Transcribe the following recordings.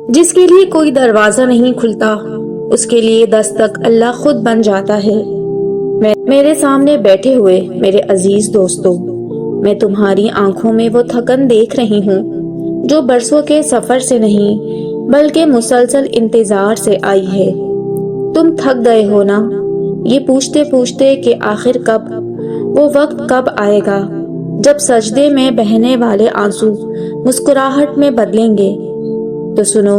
جس کے لیے کوئی دروازہ نہیں کھلتا اس کے لیے دستک اللہ خود بن جاتا ہے۔ میرے سامنے بیٹھے ہوئے میرے عزیز دوستو، میں تمہاری آنکھوں میں وہ تھکن دیکھ رہی ہوں جو برسوں کے سفر سے نہیں بلکہ مسلسل انتظار سے آئی ہے۔ تم تھک گئے ہو نا، یہ پوچھتے پوچھتے کہ آخر کب وہ وقت کب آئے گا جب سجدے میں بہنے والے آنسو مسکراہٹ میں بدلیں گے۔ تو سنو،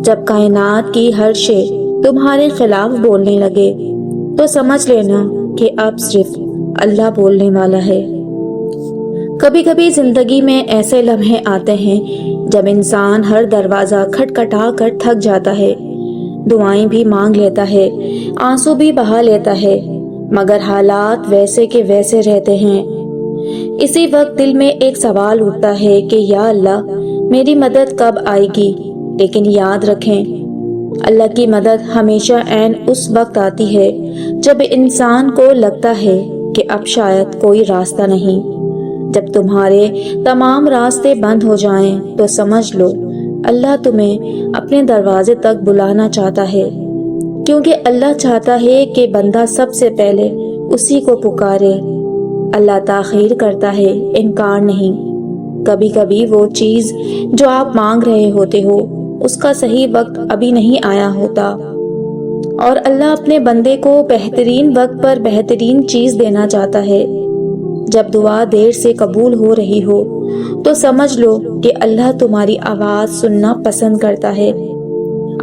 جب کائنات کی ہر شے تمہارے خلاف بولنے لگے تو سمجھ لینا کہ اب صرف اللہ بولنے والا ہے۔ کبھی کبھی زندگی میں ایسے لمحے آتے ہیں جب انسان ہر دروازہ کھٹکھٹا کر تھک جاتا ہے، دعائیں بھی مانگ لیتا ہے، آنسو بھی بہا لیتا ہے، مگر حالات ویسے کے ویسے رہتے ہیں۔ اسی وقت دل میں ایک سوال اٹھتا ہے کہ یا اللہ، میری مدد کب آئے گی؟ لیکن یاد رکھیں، اللہ کی مدد ہمیشہ عین اس وقت آتی ہے جب انسان کو لگتا ہے کہ اب شاید کوئی راستہ نہیں۔ جب تمہارے تمام راستے بند ہو جائیں تو سمجھ لو اللہ تمہیں اپنے دروازے تک بلانا چاہتا ہے، کیونکہ اللہ چاہتا ہے کہ بندہ سب سے پہلے اسی کو پکارے۔ اللہ تاخیر کرتا ہے، انکار نہیں۔ کبھی کبھی وہ چیز جو آپ مانگ رہے ہوتے ہو اس کا صحیح وقت ابھی نہیں آیا ہوتا، اور اللہ اپنے بندے کو بہترین وقت پر بہترین چیز دینا چاہتا ہے۔ جب دعا دیر سے قبول ہو رہی ہو تو سمجھ لو کہ اللہ تمہاری آواز سننا پسند کرتا ہے۔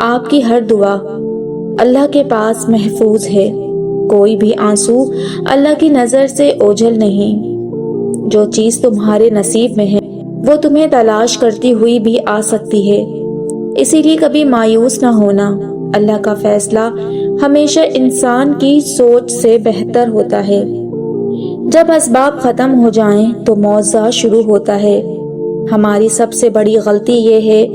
آپ کی ہر دعا اللہ کے پاس محفوظ ہے، کوئی بھی آنسو اللہ کی نظر سے اوجھل نہیں۔ جو چیز تمہارے نصیب میں ہے وہ تمہیں تلاش کرتی ہوئی بھی آ سکتی ہے، اسی لیے کبھی مایوس نہ ہونا۔ اللہ کا فیصلہ ہمیشہ انسان کی سوچ سے بہتر ہوتا ہے۔ جب اسباب ختم ہو جائیں تو معجزہ شروع ہوتا ہے۔ ہماری سب سے بڑی غلطی یہ ہے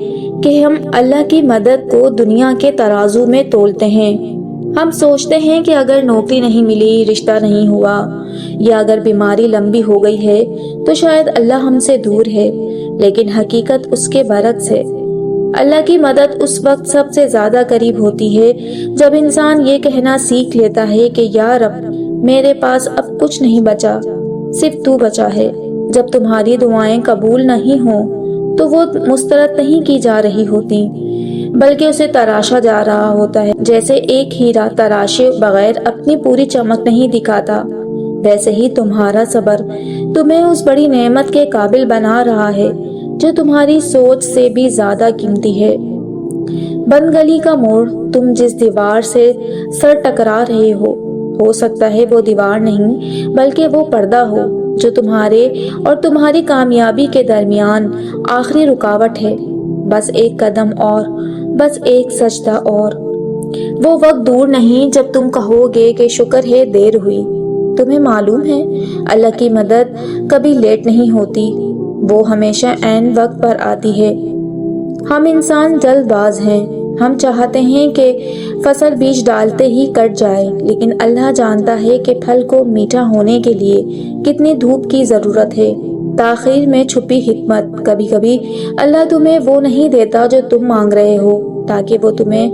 کہ ہم اللہ کی مدد کو دنیا کے ترازو میں تولتے ہیں۔ ہم سوچتے ہیں کہ اگر نوکری نہیں ملی، رشتہ نہیں ہوا، یا اگر بیماری لمبی ہو گئی ہے تو شاید اللہ ہم سے دور ہے، لیکن حقیقت اس کے برعکس ہے۔ اللہ کی مدد اس وقت سب سے زیادہ قریب ہوتی ہے جب انسان یہ کہنا سیکھ لیتا ہے کہ یا رب، میرے پاس اب کچھ نہیں بچا، صرف تو بچا ہے۔ جب تمہاری دعائیں قبول نہیں ہوں تو وہ مسترد نہیں کی جا رہی ہوتی بلکہ اسے تراشا جا رہا ہوتا ہے۔ جیسے ایک ہیرا تراشے بغیر اپنی پوری چمک نہیں دکھاتا، ویسے ہی تمہارا صبر تمہیں اس بڑی نعمت کے قابل بنا رہا ہے جو تمہاری سوچ سے بھی زیادہ قیمتی ہے۔ بند گلی کا موڑ، تم جس دیوار سے سر ٹکرا رہے ہو سکتا ہے وہ دیوار نہیں بلکہ وہ پردہ ہو جو تمہارے اور تمہاری کامیابی کے درمیان آخری رکاوٹ ہے۔ بس ایک قدم اور، بس ایک سجدہ اور۔ وہ وقت دور نہیں جب تم کہو گے کہ شکر ہے دیر ہوئی۔ تمہیں معلوم ہے اللہ کی مدد کبھی لیٹ نہیں ہوتی، وہ ہمیشہ عین وقت پر آتی ہے۔ ہم انسان جلد باز ہیں، ہم چاہتے ہیں کہ فصل بیج ڈالتے ہی کٹ جائے، لیکن اللہ جانتا ہے کہ پھل کو میٹھا ہونے کے لیے کتنی دھوپ کی ضرورت ہے۔ تاخیر میں چھپی حکمت۔ کبھی کبھی اللہ تمہیں وہ نہیں دیتا جو تم مانگ رہے ہو تاکہ وہ تمہیں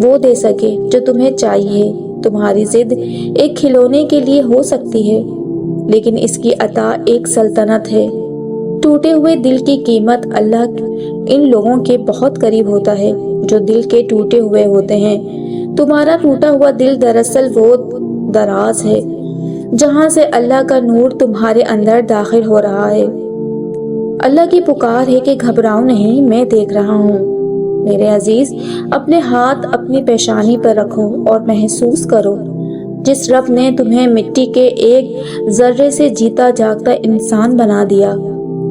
وہ دے سکے جو تمہیں چاہیے۔ تمہاری ضد ایک کھلونے کے لیے ہو سکتی ہے، لیکن اس کی عطا ایک سلطنت ہے۔ ٹوٹے ہوئے دل کی قیمت اللہ ان لوگوں کے بہت قریب ہوتا ہے جو دل کے ٹوٹے ہوئے ہوتے ہیں۔ تمہارا ٹوٹا ہوا دل دراصل وہ دراز ہے جہاں سے اللہ کا نور تمہارے اندر داخل ہو رہا ہے۔ اللہ کی پکار ہے کہ گھبراؤ نہیں، میں دیکھ رہا ہوں۔ میرے عزیز، اپنے ہاتھ اپنی پیشانی پر رکھو اور محسوس کرو، جس رب نے تمہیں مٹی کے ایک ذرے سے جیتا جاگتا انسان بنا دیا،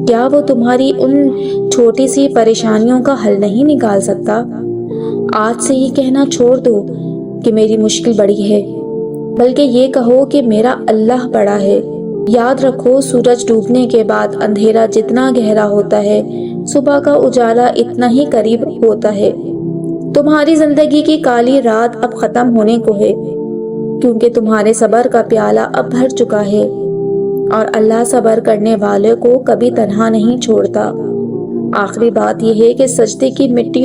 کیا وہ تمہاری ان چھوٹی سی پریشانیوں کا حل نہیں نکال سکتا؟ آج سے یہ کہنا چھوڑ دو کہ میری مشکل بڑی ہے، بلکہ یہ کہو کہ میرا اللہ بڑا ہے۔ یاد رکھو، سورج ڈوبنے کے بعد اندھیرا جتنا گہرا ہوتا ہے، صبح کا اجالا اتنا ہی قریب ہوتا ہے۔ تمہاری زندگی کی کالی رات اب ختم ہونے کو ہے، کیونکہ تمہارے صبر کا پیالہ اب بھر چکا ہے، اور اللہ صبر کرنے والے کو کبھی تنہا نہیں چھوڑتا۔ آخری بات یہ ہے کہ سجدے کی مٹی